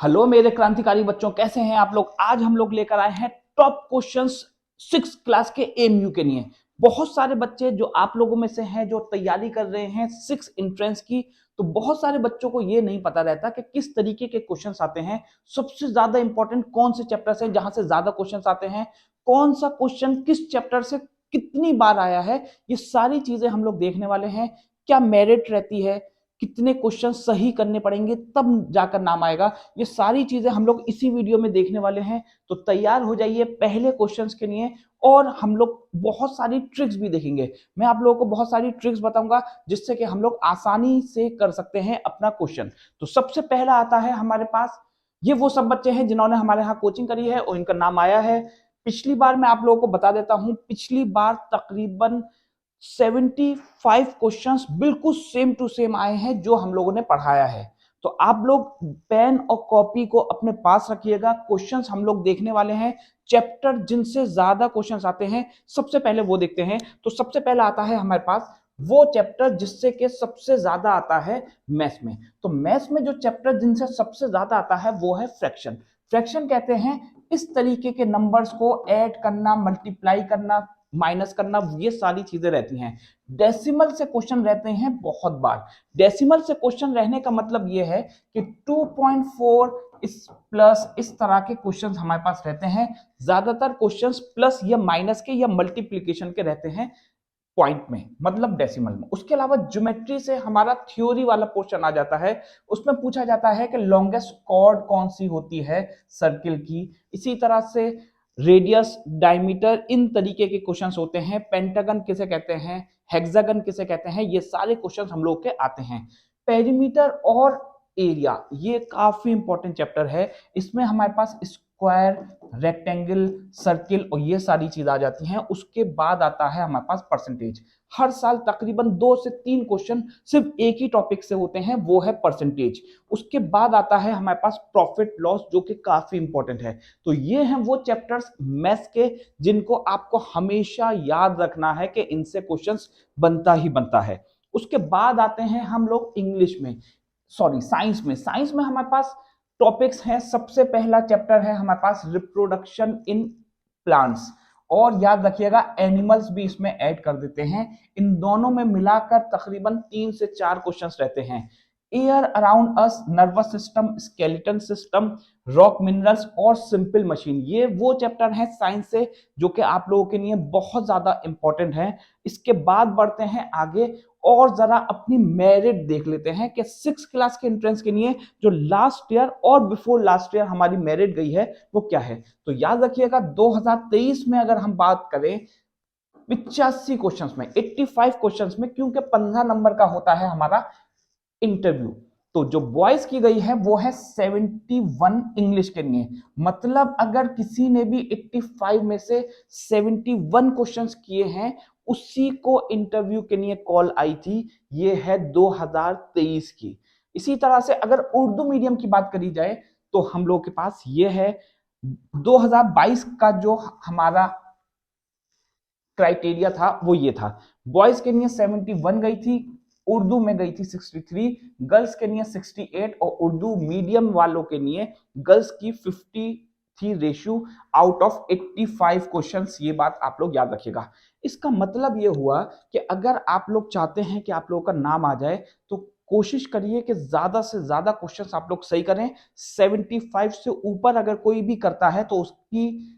Hello मेरे क्रांतिकारी बच्चों, कैसे हैं आप लोग। आज हम लोग लेकर आए हैं टॉप क्वेश्चंस 6 क्लास के एमयू के लिए। बहुत सारे बच्चे जो आप लोगों में से हैं जो तैयारी कर रहे हैं 6 एंट्रेंस की, तो बहुत सारे बच्चों को ये नहीं पता रहता कि किस तरीके के क्वेश्चंस आते हैं, सबसे ज्यादा इंपॉर्टेंट कौन से चैप्टर से जहां से ज्यादा क्वेश्चंस आते हैं, कौन सा क्वेश्चन किस चैप्टर से कितनी बार आया है। ये सारी चीजें हम लोग देखने वाले हैं। क्या मेरिट रहती है, कितने क्वेश्चन सही करने पड़ेंगे तब जाकर नाम आएगा, ये सारी चीजें हम लोग इसी वीडियो में देखने वाले हैं। तो तैयार हो जाइए पहले क्वेश्चंस के लिए। और हम लोग बहुत सारी ट्रिक्स भी देखेंगे। मैं आप लोगों को बहुत सारी ट्रिक्स बताऊंगा जिससे कि हम लोग आसानी से कर सकते हैं अपना क्वेश्चन। तो सबसे पहला आता है हमारे पास, ये वो सब बच्चे हैं जिन्होंने हमारे यहाँ कोचिंग करी है और इनका नाम आया है। पिछली बार मैं आप लोगों को बता देता हूं, पिछली बार तकरीबन 75 क्वेश्चंस बिल्कुल सेम टू सेम आए हैं जो हम लोगों ने पढ़ाया है। तो आप लोग पेन और कॉपी को अपने पास रखिएगा। क्वेश्चंस हम लोग देखने वाले हैं, चैप्टर जिनसे ज्यादा क्वेश्चंस आते हैं सबसे पहले वो देखते हैं। तो सबसे पहला आता है हमारे पास वो चैप्टर जिससे कि सबसे ज्यादा आता है मैथ्स में। तो मैथ्स में जो चैप्टर जिनसे सबसे ज्यादा आता है वो है फ्रैक्शन। फ्रैक्शन कहते हैं इस तरीके के नंबर्स को ऐड करना, मल्टीप्लाई करना, माइनस करना, ये सारी चीजें रहती हैं। डेसिमल से क्वेश्चन रहते हैं बहुत बार। डेसिमल से क्वेश्चन रहने का मतलब ये है कि 2.4 इस प्लस इस तरह के क्वेश्चंस हमारे पास रहते हैं। ज्यादातर क्वेश्चंस प्लस या माइनस के या मल्टीप्लीकेशन के रहते हैं पॉइंट में, मतलब डेसिमल में। उसके अलावा ज्योमेट्री से हमारा थ्योरी वाला पोर्शन आ जाता है। उसमें पूछा जाता है कि लॉन्गेस्ट कॉर्ड कौन सी होती है सर्किल की। इसी तरह से रेडियस, डायमीटर, इन तरीके के क्वेश्चंस होते हैं। पेंटागन किसे कहते हैं, हेक्सागन किसे कहते हैं, ये सारे क्वेश्चंस हम लोग के आते हैं। पेरीमीटर और एरिया ये काफी इंपॉर्टेंट चैप्टर है। इसमें हमारे पास स्क्वायर, रेक्टेंगल, सर्किल और ये सारी चीज आ जाती हैं। उसके बाद आता है हमारे पास परसेंटेज। हर साल तकरीबन 2 से 3 क्वेश्चन सिर्फ एक ही टॉपिक से होते हैं, वो है परसेंटेज। उसके बाद आता है हमारे पास प्रॉफिट लॉस, जो कि काफी इंपॉर्टेंट है। तो ये हैं वो चैप्टर्स मैथ्स के जिनको आपको हमेशा याद रखना है कि इनसे क्वेश्चंस बनता ही बनता है। उसके बाद आते हैं हम लोग इंग्लिश में, सॉरी साइंस में। साइंस में हमारे पास टॉपिक्स हैं। सबसे पहला चैप्टर है हमारे पास रिप्रोडक्शन इन प्लांट्स, और याद रखिएगा एनिमल्स भी इसमें ऐड कर देते हैं। इन दोनों में मिलाकर तकरीबन 3 से 4 क्वेश्चंस रहते हैं। Air around us, nervous system, skeleton system, rock minerals और सिंपल मशीन, ये वो चैप्टर हैं साइंस से जो कि आप लोगों के लिए बहुत ज्यादा इंपॉर्टेंट है। इसके बाद बढ़ते हैं आगे और जरा अपनी मेरिट देख लेते हैं कि 6 क्लास के एंट्रेंस के लिए जो लास्ट ईयर और बिफोर लास्ट ईयर हमारी मेरिट गई है वो क्या है। तो याद रखिएगा 2023 में अगर हम बात करें 85 क्वेश्चंस में, 85 क्वेश्चंस में, क्योंकि 15 नंबर का होता है हमारा इंटरव्यू, तो जो बॉयज की गई है वो है 71 इंग्लिश के लिए। मतलब अगर किसी ने भी 85 में से 71 क्वेश्चंस किए हैं उसी को इंटरव्यू के लिए कॉल आई थी। ये है 2023 की। इसी तरह से अगर उर्दू मीडियम की बात करी जाए तो हम लोग के पास ये है 2022 का जो हमारा क्राइटेरिया था वो ये था। बॉयज के लिए 71 गई थी, उर्दू में गई थी 63, गर्ल्स के लिए 68 और उर्दू मीडियम वालों के लिए गर्ल्स की 50 थी रेशियो आउट ऑफ 85 क्वेश्चंस। ये बात आप लोग याद रखिएगा। इसका मतलब ये हुआ कि अगर आप लोग चाहते हैं कि आप लोगों का नाम आ जाए तो कोशिश करिए कि ज्यादा से ज्यादा क्वेश्चंस आप लोग सही करें। 75 से ऊपर अगर कोई भी करता है तो उसकी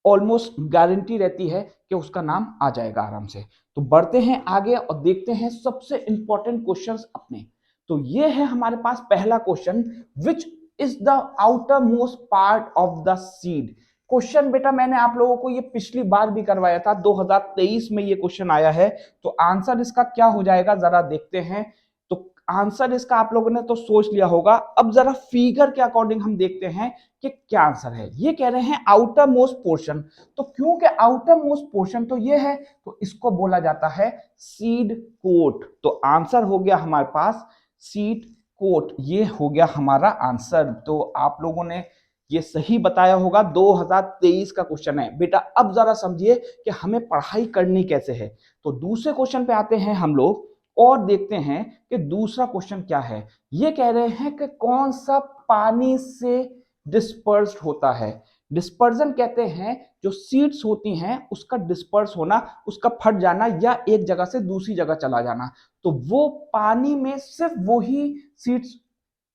ऑलमोस्ट गारंटी रहती है कि उसका नाम आ जाएगा आराम से। तो बढ़ते हैं आगे और देखते हैं सबसे इंपॉर्टेंट क्वेश्चंस अपने। तो ये है हमारे पास पहला question, which is the outer most part of the seed. Question बेटा मैंने आप लोगों को ये पिछली बार भी करवाया था, 2023 में ये क्वेश्चन आया है। तो आंसर इसका क्या हो जाएगा जरा देखते हैं। तो आंसर इसका आप लोगों ने तो सोच लिया होगा, अब जरा फिगर के अकॉर्डिंग हम देखते हैं कि क्या आंसर है। ये कह रहे हैं आउटर मोस्ट पोर्शन, तो क्योंकि आउटर मोस्ट पोर्शन तो ये है तो इसको बोला जाता है सीड कोट। तो आंसर हो गया हमारे पास सीड कोट, ये हो गया हमारा आंसर। तो आप लोगों ने ये सही बताया होगा, 2023 का क्वेश्चन है बेटा। अब जरा समझिए कि हमें पढ़ाई करनी कैसे है। तो दूसरे क्वेश्चन पे आते हैं हम लोग और देखते हैं कि दूसरा क्वेश्चन क्या है। ये कह रहे हैं कि कौन सा पानी से डिस्पर्स्ड होता है। डिस्पर्जन कहते हैं जो सीड्स होती हैं उसका डिस्पर्स होना, उसका फट जाना या एक जगह से दूसरी जगह चला जाना। तो वो पानी में सिर्फ वही सीड्स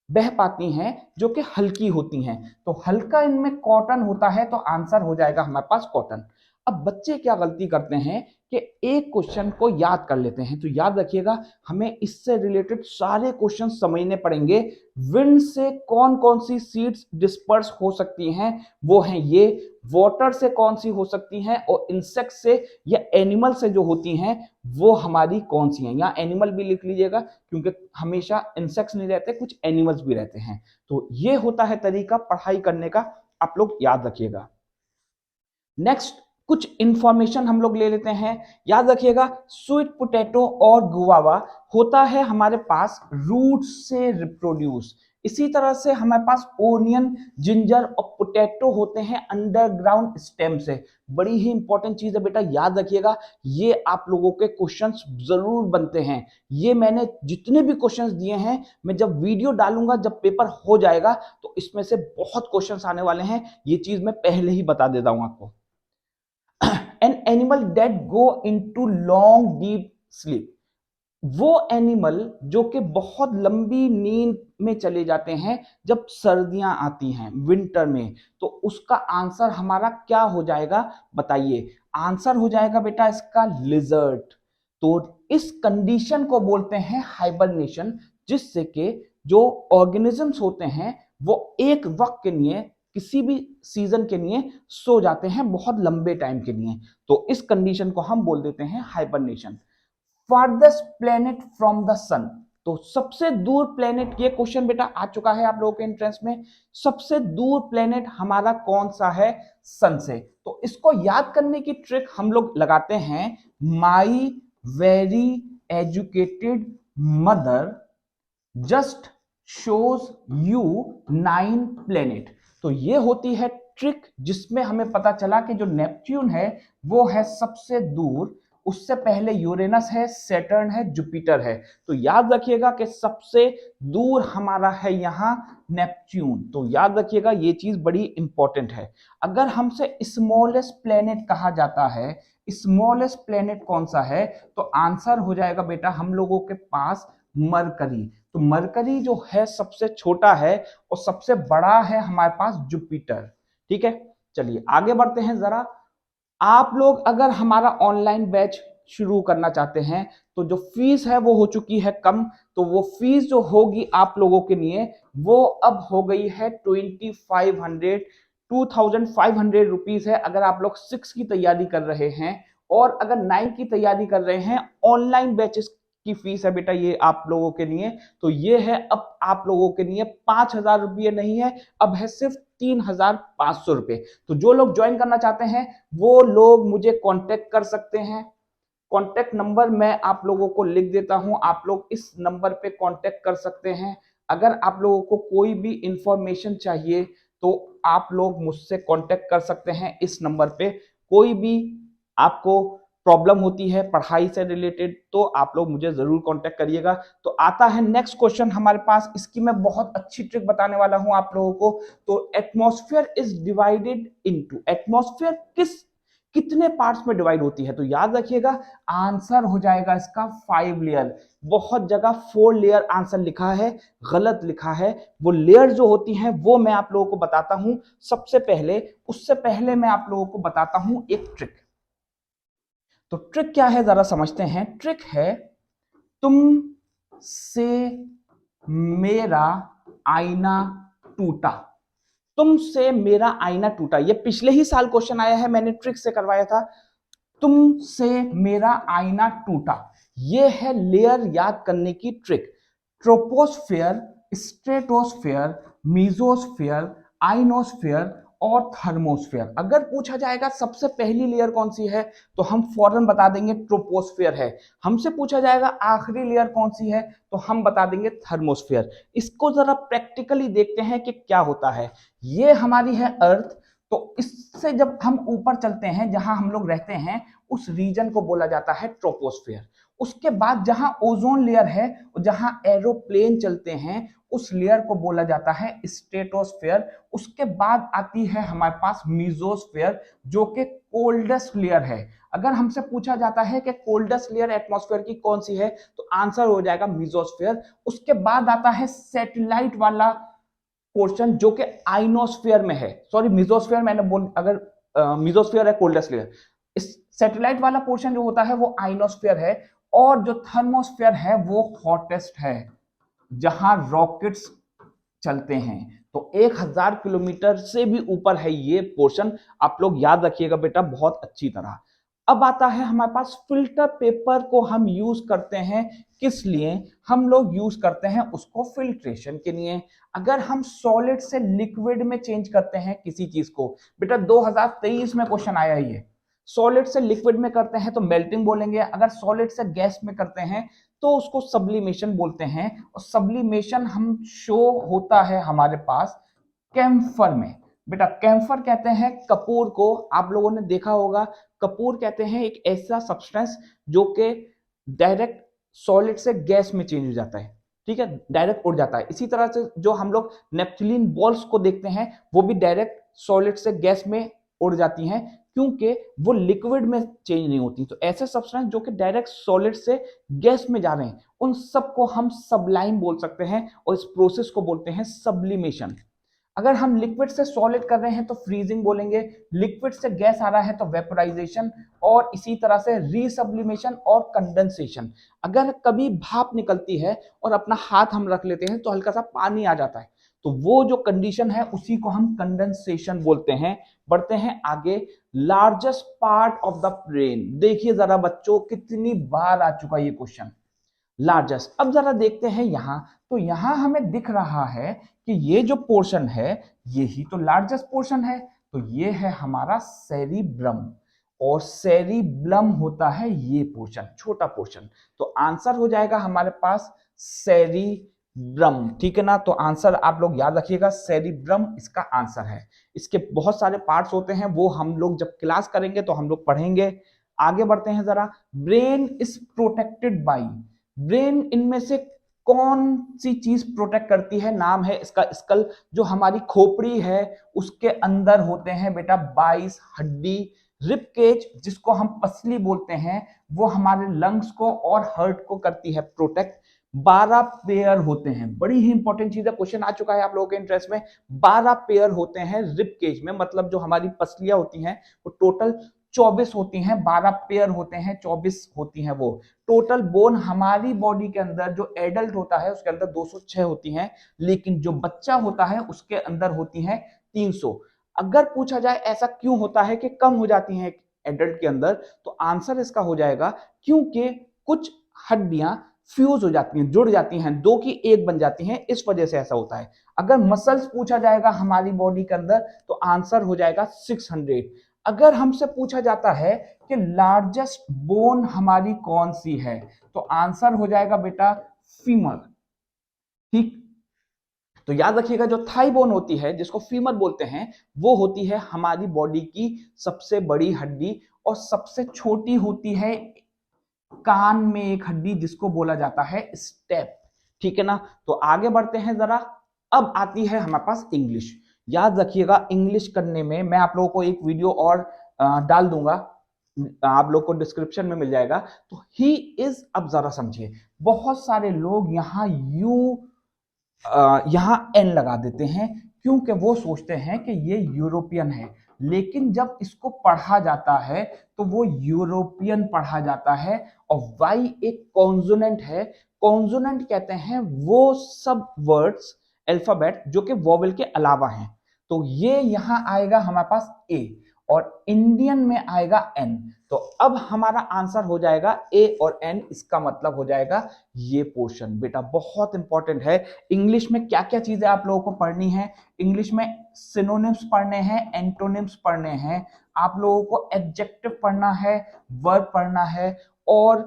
बह पाती हैं जो कि हल्की होती हैं। तो हल्का इनमें कॉटन होता है, तो आंसर हो जाएगा हमारे पास कॉटन। अब बच्चे क्या गलती करते हैं कि एक क्वेश्चन को याद कर लेते हैं। तो याद रखिएगा, हमें इससे रिलेटेड सारे क्वेश्चन समझने पड़ेंगे। विंड से कौन कौन सी सीड्स डिस्पर्स हो सकती हैं, वो हैं ये। वाटर से कौन सी हो सकती हैं, और इंसेक्ट से या एनिमल से जो होती हैं वो हमारी कौन सी हैं। यहाँ एनिमल भी लिख लीजिएगा, क्योंकि हमेशा इंसेक्ट्स नहीं रहते, कुछ एनिमल्स भी रहते हैं। तो ये होता है तरीका पढ़ाई करने का, आप लोग याद रखिएगा। नेक्स्ट कुछ इंफॉर्मेशन हम लोग ले लेते हैं। याद रखिएगा, स्वीट पोटैटो और गुआवा होता है हमारे पास रूट से रिप्रोड्यूस। इसी तरह से हमारे पास ओनियन, जिंजर और पोटैटो होते हैं अंडरग्राउंड स्टेम से। बड़ी ही इंपॉर्टेंट चीज है बेटा, याद रखिएगा। ये आप लोगों के क्वेश्चंस जरूर बनते हैं। ये मैंने जितने भी क्वेश्चंस दिए हैं, मैं जब वीडियो डालूंगा, जब पेपर हो जाएगा, तो इसमें से बहुत क्वेश्चंस आने वाले हैं। ये चीज मैं पहले ही बता देता हूं आपको। An animal that go into long deep sleep, वो एनिमल जो कि बहुत लंबी नींद में चले जाते हैं जब सर्दियां आती हैं, विंटर में, तो उसका आंसर हमारा क्या हो जाएगा बताइए। आंसर हो जाएगा बेटा इसका लिजर्ड। तो इस कंडीशन को बोलते हैं हाइबरनेशन, जिससे कि जो ऑर्गेनिजम्स होते हैं वो एक वक्त के लिए, किसी भी सीजन के लिए सो जाते हैं, बहुत लंबे टाइम के लिए। तो इस कंडीशन को हम बोल देते हैं hibernation. Farthest planet from the sun, तो सबसे दूर प्लेनेट, ये क्वेश्चन बेटा आ चुका है आप लोगों के इंटरेस्ट में। सबसे दूर प्लेनेट हमारा कौन सा है सन से। तो इसको याद करने की ट्रिक हम लोग लगाते हैं, my very educated mother just shows you 9 planet. तो ये होती है ट्रिक, जिसमें हमें पता चला कि जो नेपच्यून है वो है सबसे दूर, उससे पहले यूरेनस है, सैटर्न है, जुपिटर है। तो याद रखिएगा कि सबसे दूर हमारा है यहां नेपच्यून। तो याद रखिएगा, ये चीज बड़ी इंपॉर्टेंट है। अगर हमसे स्मॉलेस्ट प्लेनेट कहा जाता है, स्मॉलेस्ट प्लेनेट कौन सा है, तो आंसर हो जाएगा बेटा हम लोगों के पास मरकरी। तो मरकरी जो है सबसे छोटा है, और सबसे बड़ा है हमारे पास जुपिटर। ठीक है, चलिए आगे बढ़ते हैं जरा। आप लोग अगर हमारा ऑनलाइन बैच शुरू करना चाहते हैं, तो जो फीस है वो हो चुकी है कम। तो वो फीस जो होगी आप लोगों के लिए, वो अब हो गई है 2500 रुपीज है, अगर आप लोग 6 की तैयारी कर रहे हैं। और अगर 9 की तैयारी कर रहे हैं, ऑनलाइन बैचेस की फीस है बेटा ये आप लोगों के लिए। तो ये है अब आप लोगों के लिए 5,000 रुपये नहीं है, अब है सिर्फ 3,500 रुपये। तो जो लोग ज्वाइन करना चाहते हैं वो लोग मुझे कांटेक्ट कर सकते हैं। कांटेक्ट नंबर मैं आप लोगों को लिख देता हूं, आप लोग इस नंबर पे कांटेक्ट कर सकते हैं। अगर आप लोगों को कोई भी इंफॉर्मेशन चाहिए तो आप लोग मुझसे कांटेक्ट कर सकते हैं इस नंबर पे। कोई भी आपको प्रॉब्लम होती है पढ़ाई से रिलेटेड, तो आप लोग मुझे जरूर कांटेक्ट करिएगा। तो आता है नेक्स्ट क्वेश्चन हमारे पास, इसकी मैं बहुत अच्छी ट्रिक बताने वाला हूं आप लोगों को। तो atmosphere is divided into, atmosphere कितने पार्ट्स में डिवाइड होती है। तो याद रखिएगा, आंसर हो जाएगा इसका 5 लेयर। बहुत जगह 4 लेयर आंसर लिखा है, गलत लिखा है। वो लेयर जो होती हैं वो मैं आप लोगों को बताता हूं सबसे पहले। उससे पहले मैं आप लोगों को बताता हूं एक ट्रिक। तो ट्रिक क्या है जरा समझते हैं। ट्रिक है, तुम से मेरा आईना टूटा। तुमसे मेरा आईना टूटा, ये पिछले ही साल क्वेश्चन आया है, मैंने ट्रिक से करवाया था। तुमसे मेरा आईना टूटा, ये है लेयर याद करने की trick. Troposphere, stratosphere, mesosphere, ionosphere और थर्मोस्फेयर। अगर पूछा जाएगा सबसे पहली लेयर कौन सी है, तो हम फौरन बता देंगे ट्रोपोस्फेयर है। हमसे पूछा जाएगा आखिरी लेयर कौन सी है, तो हम बता देंगे थर्मोस्फेयर। इसको जरा प्रैक्टिकली देखते हैं कि क्या होता है। ये हमारी है अर्थ, तो इससे जब हम ऊपर चलते हैं, जहां हम लोग रहते हैं, उस रीजन को बोला जाता है ट्रोपोस्फेयर। उसके बाद जहां ओजोन लेयर है, जहां एरोप्लेन चलते हैं, उस लेयर को बोला जाता है स्ट्रेटोस्फेयर। उसके बाद आती है हमारे पास मीजोस्फेयर, जो कि कोल्डेस्ट लेयर है। अगर हमसे पूछा जाता है कि कोल्डेस्ट लेयर एटमॉस्फेयर की कौन सी है, तो आंसर हो जाएगा मीजोस्फेयर। उसके बाद आता है सैटेलाइट वाला पोर्शन, जो कि आइनोस्फेयर में है। सॉरी, मीजोस्फेयर मैंने बोल, अगर मीजोस्फेयर है कोल्डेस्ट लेयर, इस सैटेलाइट वाला पोर्शन जो होता है वो आइनोस्फेयर है। और जो थर्मोस्फेयर है वो हॉटेस्ट है, जहां रॉकेट्स चलते हैं। तो 1000 किलोमीटर से भी ऊपर है ये पोर्शन, आप लोग याद रखिएगा बेटा बहुत अच्छी तरह। अब आता है हमारे पास फिल्टर पेपर को हम यूज करते हैं किस लिए? हम लोग यूज करते हैं उसको फिल्ट्रेशन के लिए। अगर हम सॉलिड से लिक्विड में चेंज करते हैं किसी चीज को, बेटा 2023 में क्वेश्चन आया ही है, सॉलिड से लिक्विड में करते हैं तो मेल्टिंग बोलेंगे, अगर सॉलिड से गैस में करते हैं तो उसको सब्लिमेशन बोलते हैं। और सब्लिमेशन हम शो होता है हमारे पास कैम्फर में। बेटा कैम्फर कहते हैं कपूर को, आप लोगों ने देखा होगा, कपूर कहते हैं एक ऐसा सब्सटेंस जो कि डायरेक्ट सॉलिड से गैस में चेंज हो जाता है, ठीक है, डायरेक्ट उड़ जाता है। इसी तरह से जो हम लोग नेपथलीन बॉल्स को देखते हैं, वो भी डायरेक्ट सॉलिड से गैस में उड़ जाती हैं, क्योंकि वो लिक्विड में चेंज नहीं होती। तो ऐसे सब्सटेंस जो कि डायरेक्ट सॉलिड से गैस में जा रहे हैं, उन सब को हम सबलाइम बोल सकते हैं, और इस प्रोसेस को बोलते हैं सब्लिमेशन। अगर हम लिक्विड से सॉलिड कर रहे हैं तो फ्रीजिंग बोलेंगे, लिक्विड से गैस आ रहा है तो वेपोराइजेशन, और इसी तरह से रीसब्लिमेशन और कंडेंसेशन। अगर कभी भाप निकलती है और अपना हाथ हम रख लेते हैं तो हल्का सा पानी आ जाता है, तो वो जो कंडीशन है उसी को हम कंडेंसेशन बोलते हैं। बढ़ते हैं आगे, largest part of the brain. देखिए जरा बच्चों कितनी बार आ चुका ये क्वेश्चन, लार्जेस्ट। अब जरा देखते हैं यहां, तो यहां हमें दिख रहा है कि ये जो पोर्शन है यही तो लार्जेस्ट पोर्शन है। तो ये है हमारा सेरिब्रम, और सेरिब्लम होता है ये पोर्शन, छोटा पोर्शन। तो आंसर हो जाएगा हमारे पास सेरिब्रम, ठीक है ना। तो आंसर आप लोग याद रखिएगा, सेरिब्रम इसका आंसर है। इसके बहुत सारे पार्ट्स होते हैं, वो हम लोग जब क्लास करेंगे तो हम लोग पढ़ेंगे। आगे बढ़ते हैं जरा, brain is protected by, brain इनमें से कौन सी चीज प्रोटेक्ट करती है? नाम है इसका स्कल। जो हमारी खोपड़ी है उसके अंदर होते हैं बेटा 22 हड्डी। रिब केज जिसको हम पसली बोलते हैं, वो हमारे लंग्स को और हार्ट को करती है प्रोटेक्ट। 12 पेयर होते हैं, बड़ी ही इंपॉर्टेंट चीज है, क्वेश्चन आ चुका है आप लोगों के इंटरेस्ट में। 12 पेयर होते हैं रिब केज में, मतलब जो हमारी पसलियां होती हैं वो टोटल 24 होती हैं, 12 पेयर होते हैं, 24 होती हैं वो। टोटल बोन हमारी बॉडी के अंदर जो एडल्ट होता है उसके अंदर 206 होती हैं, लेकिन जो बच्चा होता है उसके अंदर होती हैं 300। अगर पूछा जाए ऐसा क्यों होता है कि कम हो जाती हैं एडल्ट के अंदर, तो आंसर इसका हो जाएगा क्योंकि कुछ हड्डियां फ्यूज हो जाती हैं, जुड़ जाती हैं, दो की एक बन जाती हैं, इस वजह से ऐसा होता है। अगर मसल्स पूछा जाएगा हमारी बॉडी के अंदर तो आंसर हो जाएगा 600। अगर हमसे पूछा जाता है कि लार्जेस्ट बोन हमारी कौन सी है, तो आंसर हो जाएगा बेटा फीमर, ठीक। तो याद रखिएगा, जो थाई बोन होती है जिसको फीमर बोलते हैं, वो होती है हमारी बॉडी की सबसे बड़ी हड्डी, और सबसे छोटी होती है कान में एक हड्डी जिसको बोला जाता है स्टेप, ठीक है ना। तो आगे बढ़ते हैं जरा। अब आती है हमारे पास इंग्लिश। याद रखिएगा, इंग्लिश करने में मैं आप लोगों को एक वीडियो और डाल दूंगा, आप लोग को डिस्क्रिप्शन में मिल जाएगा। तो ही इज, अब जरा समझिए, बहुत सारे लोग यहाँ यहाँ एन लगा देते हैं क्योंकि वो सोचते हैं कि ये यूरोपियन है, लेकिन जब इसको पढ़ा जाता है तो वो यूरोपियन पढ़ा जाता है। और वाई एक कॉन्सोनेंट है, कॉन्सोनेंट कहते हैं वो सब वर्ड्स अल्फाबेट जो कि वोवेल के अलावा हैं। तो ये यहां आएगा हमारे पास ए, और इंडियन में आएगा एन। तो अब हमारा आंसर हो जाएगा ए और एन, इसका मतलब हो जाएगा ये पोर्शन। बेटा बहुत इंपॉर्टेंट है, इंग्लिश में क्या क्या चीजें आप लोगों को पढ़नी है। इंग्लिश में सिनोनिम्स पढ़ने हैं, एंटोनिम्स पढ़ने हैं, आप लोगों को एडजेक्टिव पढ़ना है, वर्ब पढ़ना है, और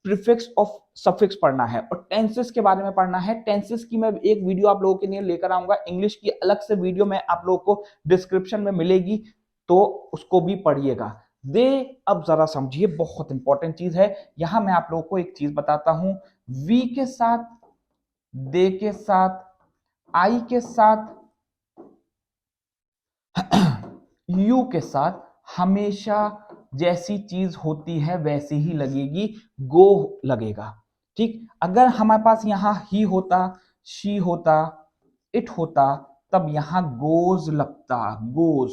प्रीफिक्स ऑफ सफिक्स पढ़ना है, और टेंसेस के बारे में पढ़ना है। टेंसेस की मैं एक वीडियो आप लोगों के लिए लेकर आऊंगा, इंग्लिश की अलग से वीडियो में आप लोगों को डिस्क्रिप्शन में मिलेगी, तो उसको भी पढ़िएगा। दे, अब जरा समझिए, बहुत इंपॉर्टेंट चीज है। यहां मैं आप लोगों को एक चीज बताता हूं, वी के साथ, दे के साथ, आई के साथ, यू के साथ हमेशा जैसी चीज होती है वैसी ही लगेगी, गो लगेगा। ठीक, अगर हमारे पास यहां ही होता, शी होता, इट होता, तब यहां गोज लगता, गोज।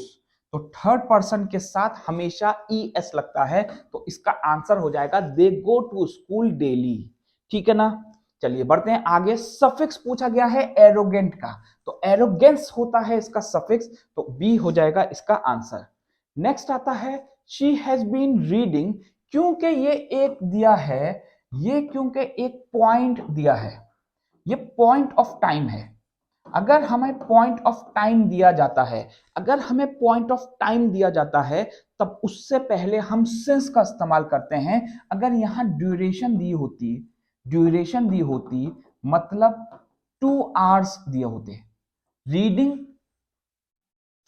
तो थर्ड पर्सन के साथ हमेशा ई एस लगता है, तो इसका आंसर हो जाएगा दे गो टू स्कूल डेली। ठीक है ना। चलिए बढ़ते हैं आगे। सफिक्स पूछा गया है एरोगेंट का, तो एरोगेंस होता है इसका सफिक्स, तो बी हो जाएगा इसका आंसर। नेक्स्ट आता है शी हैज बीन रीडिंग, क्योंकि ये एक दिया है, ये क्योंकि एक पॉइंट दिया है, ये पॉइंट ऑफ टाइम है। अगर हमें पॉइंट ऑफ टाइम दिया जाता है, अगर हमें पॉइंट ऑफ टाइम दिया जाता है, तब उससे पहले हम सिंस का इस्तेमाल करते हैं। अगर यहां ड्यूरेशन दी होती, ड्यूरेशन दी होती, मतलब 2 आवर्स दिए होते, रीडिंग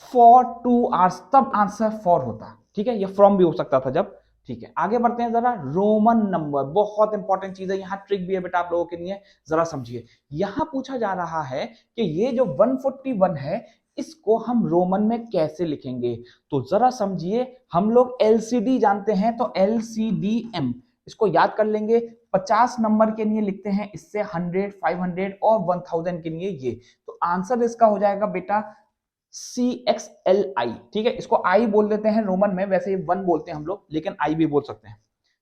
फॉर 2 आवर्स, तब आंसर फॉर होता। ठीक है, ये फ्रॉम भी हो सकता था जब। ठीक है, आगे बढ़ते हैं जरा। रोमन नंबर बहुत इंपॉर्टेंट चीज है, यहां ट्रिक भी है बेटा आप लोगों के लिए, जरा समझिए। यहां पूछा जा रहा है कि ये जो 141 है, इसको हम रोमन में कैसे लिखेंगे, तो जरा समझिए। हम लोग एलसीडी जानते हैं, तो LCDM इसको याद कर लेंगे। 50 नंबर के लिए लिखते हैं इससे 100, 500 और 1000 के लिए ये, तो आंसर इसका हो जाएगा बेटा CXLI। ठीक है, इसको आई बोल देते हैं रोमन में, वैसे 1 बोलते हैं हम लोग, लेकिन आई भी बोल सकते हैं।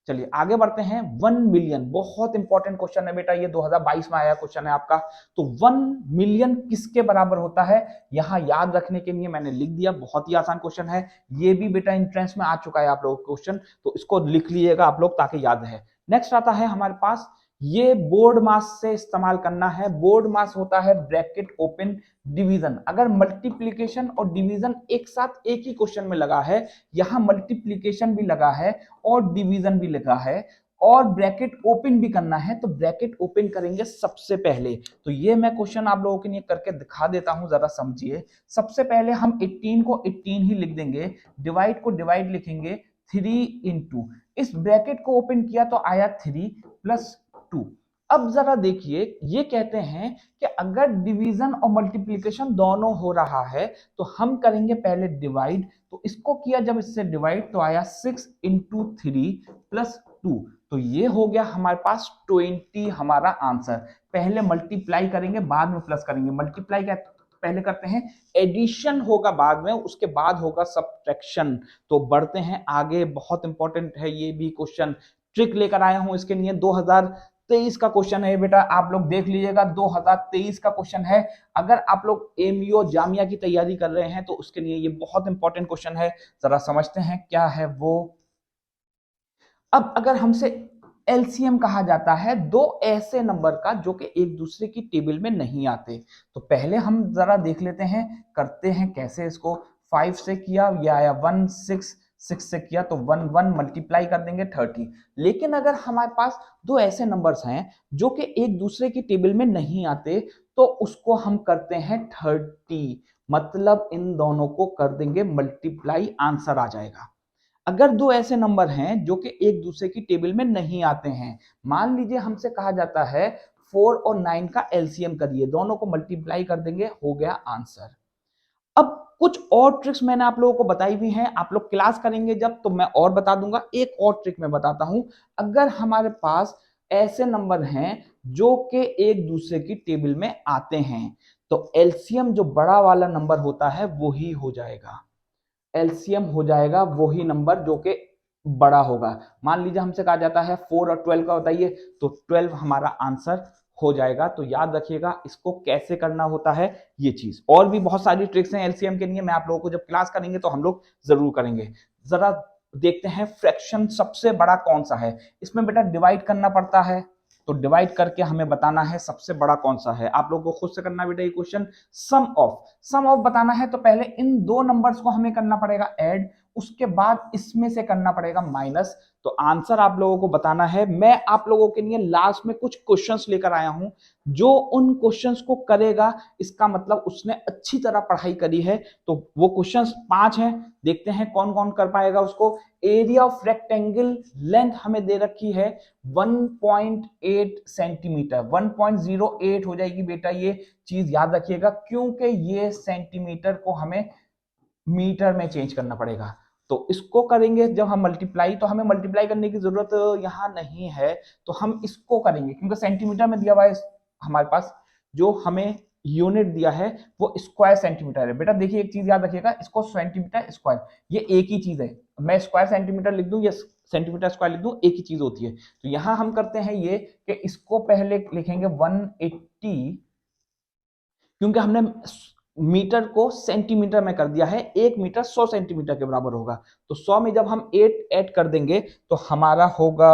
चलिए आगे बढ़ते हैं। 1 मिलियन बहुत इंपॉर्टेंट क्वेश्चन है बेटा, ये 2022 में आया क्वेश्चन है आपका। तो 1 मिलियन किसके बराबर होता है, यहां याद रखने के लिए मैंने लिख दिया, बहुत ही आसान क्वेश्चन है। ये भी बेटा एंट्रेंस में आ चुका है आप लोगों को क्वेश्चन, तो इसको लिख लीजिएगा आप लोग ताकि याद रहे। नेक्स्ट आता है हमारे पास, ये बोर्ड मास से इस्तेमाल करना है। बोर्ड मास होता है ब्रैकेट ओपन डिवीजन। अगर मल्टीप्लीकेशन और डिवीजन एक साथ एक ही क्वेश्चन में लगा है, यहां मल्टीप्लीकेशन भी लगा है और डिवीजन भी लगा है और ब्रैकेट ओपन भी करना है, तो ब्रैकेट ओपन करेंगे सबसे पहले। तो ये मैं क्वेश्चन आप लोगों के लिए करके दिखा देता हूं, जरा समझिए। सबसे पहले हम 18 को 18 ही लिख देंगे, डिवाइड को डिवाइड लिखेंगे 3 इंटू, इस ब्रैकेट को ओपन किया तो आया 3 प्लस 2। अब जरा देखिए, ये कहते हैं कि अगर डिवीजन और मल्टीप्लिकेशन दोनों हो रहा है, तो हम करेंगे पहले डिवाइड। तो इसको किया जब इससे डिवाइड, तो आया 6 इंटू 3 प्लस 2, तो ये हो गया हमारे पास 20 हमारा आंसर। पहले मल्टीप्लाई करेंगे बाद में प्लस करेंगे। मल्टीप्लाई क्या पहले करते हैं, एडिशन होगा बाद में, उसके बाद होगा सब्ट्रैक्शन। तो बढ़ते हैं आगे, बहुत इंपॉर्टेंट है ये भी क्वेश्चन, ट्रिक लेकर आया हूं इसके लिए। 2023 का क्वेश्चन है बेटा, आप लोग देख लीजिएगा, 2023 का क्वेश्चन है। अगर आप लोग एमयू जामिया की तैयारी कर रहे हैं तो उसके लिए ये बहुत इंपॉर्टेंट क्वेश्चन है, जरा समझते हैं क्या है वो। अब अगर हमसे एलसीएम कहा जाता है दो ऐसे नंबर का जो कि एक दूसरे की टेबल में नहीं आते, तो पहले हम जरा देख लेते हैं, करते हैं कैसे इसको। 5 से किया, ये आया 1, 6 से किया तो 1 1 मल्टीप्लाई कर देंगे 30। लेकिन अगर हमारे पास दो ऐसे नंबर्स हैं जो कि एक दूसरे की टेबल में नहीं आते, तो उसको हम करते हैं 30, मतलब इन दोनों को कर देंगे मल्टीप्लाई, आंसर आ जाएगा। अगर दो ऐसे नंबर हैं जो कि एक दूसरे की टेबल में नहीं आते हैं, मान लीजिए हमसे कहा जाता है 4 और 9 का एलसीएम करिए, दोनों को मल्टीप्लाई कर देंगे, हो गया आंसर। अब कुछ और ट्रिक्स मैंने आप लोगों को बताई हुई हैं, आप लोग क्लास करेंगे जब तो मैं और बता दूंगा। एक और ट्रिक मैं बताता हूं, अगर हमारे पास ऐसे नंबर हैं जो कि एक दूसरे की टेबल में आते हैं, तो एलसीएम जो बड़ा वाला नंबर होता है वो ही हो जाएगा। एलसीएम हो जाएगा वही नंबर जो कि बड़ा होगा। मान लीजिए हमसे कहा जाता है 4 और 12 का बताइए, तो 12 हमारा आंसर हो जाएगा। तो याद रखिएगा इसको कैसे करना होता है ये चीज। और भी बहुत सारी ट्रिक्स हैं एलसीएम के लिए, मैं आप लोगों को जब क्लास करेंगे तो हम लोग जरूर करेंगे। जरा देखते हैं फ्रैक्शन सबसे बड़ा कौन सा है। इसमें बेटा डिवाइड करना पड़ता है, तो डिवाइड करके हमें बताना है सबसे बड़ा कौन सा है। आप लोगों को खुद से करना बेटा ये क्वेश्चन। सम ऑफ बताना है, तो पहले इन दो नंबर्स को हमें करना पड़ेगा ऐड, उसके बाद इसमें से करना पड़ेगा माइनस। तो आंसर आप लोगों को बताना है। मैं आप लोगों के लिए लास्ट में कुछ क्वेश्चंस लेकर आया हूं, जो उन क्वेश्चंस को करेगा इसका मतलब उसने अच्छी तरह पढ़ाई करी है। तो वो क्वेश्चंस 5 हैं, देखते हैं कौन कौन कर पाएगा उसको। एरिया ऑफ रेक्टेंगल, लेंथ हमें दे रखी है 1.8 सेंटीमीटर, 1.08 हो जाएगी बेटा, ये चीज याद रखिएगा, क्योंकि ये सेंटीमीटर को हमें मीटर में चेंज करना पड़ेगा। तो इसको करेंगे जब हम मल्टीप्लाई, तो हमें मल्टीप्लाई करने की जरूरत यहां नहीं है, तो हम इसको करेंगे क्योंकि सेंटीमीटर में दिया हुआ है हमारे पास, जो हमें यूनिट दिया है वो स्क्वायर सेंटीमीटर है। बेटा देखिए एक चीज याद रखिएगा, इसको सेंटीमीटर स्क्वायर, ये एक ही चीज है, मैं स्क्वायर सेंटीमीटर लिख दूं या सेंटीमीटर स्क्वायर लिख दूं, एक ही चीज होती है। तो यहां हम करते हैं ये कि इसको पहले लिखेंगे 180, क्योंकि हमने मीटर को सेंटीमीटर में कर दिया है, 1 मीटर 100 सेंटीमीटर के बराबर होगा। तो 100 में जब हम 8 ऐड कर देंगे तो हमारा होगा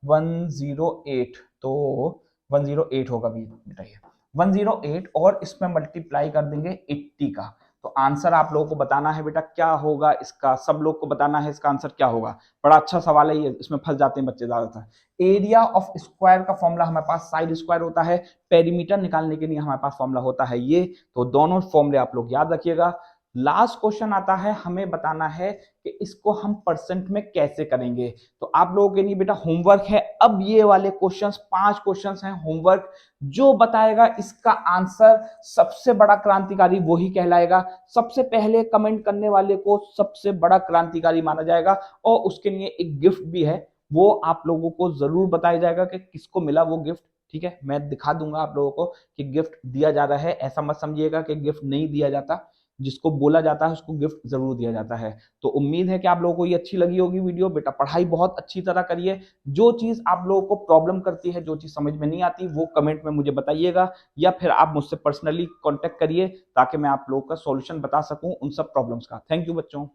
108, तो 108 होगा बेटा, ये 108, और इसमें मल्टीप्लाई कर देंगे 80 का। तो आंसर आप लोगों को बताना है बेटा क्या होगा इसका, सब लोग को बताना है इसका आंसर क्या होगा। बड़ा अच्छा सवाल है ये, इसमें फंस जाते हैं बच्चे ज्यादातर। एरिया ऑफ स्क्वायर का फॉर्मूला हमारे पास साइड स्क्वायर होता है, पेरीमीटर निकालने के लिए हमारे पास फॉर्मूला होता है ये। तो दोनों फॉर्मूले आप लोग याद रखिएगा। लास्ट क्वेश्चन आता है, हमें बताना है कि इसको हम परसेंट में कैसे करेंगे। तो आप लोगों के लिए बेटा होमवर्क है, अब ये वाले क्वेश्चंस 5 क्वेश्चंस हैं होमवर्क, जो बताएगा इसका आंसर सबसे बड़ा क्रांतिकारी वही कहलाएगा। सबसे पहले कमेंट करने वाले को सबसे बड़ा क्रांतिकारी माना जाएगा, और उसके लिए एक गिफ्ट भी है, वो आप लोगों को जरूर बताया जाएगा कि किसको मिला वो गिफ्ट। ठीक है, मैं दिखा दूंगा आप लोगों को कि गिफ्ट दिया जा रहा है, ऐसा मत समझिएगा कि गिफ्ट नहीं दिया जाता, जिसको बोला जाता है उसको गिफ्ट जरूर दिया जाता है। तो उम्मीद है कि आप लोगों को ये अच्छी लगी होगी वीडियो। बेटा पढ़ाई बहुत अच्छी तरह करिए, जो चीज आप लोगों को प्रॉब्लम करती है, जो चीज समझ में नहीं आती, वो कमेंट में मुझे बताइएगा, या फिर आप मुझसे पर्सनली कांटेक्ट करिए ताकि मैं आप लोगों का सॉल्यूशन बता सकूं उन सब प्रॉब्लम्स का। थैंक यू बच्चों।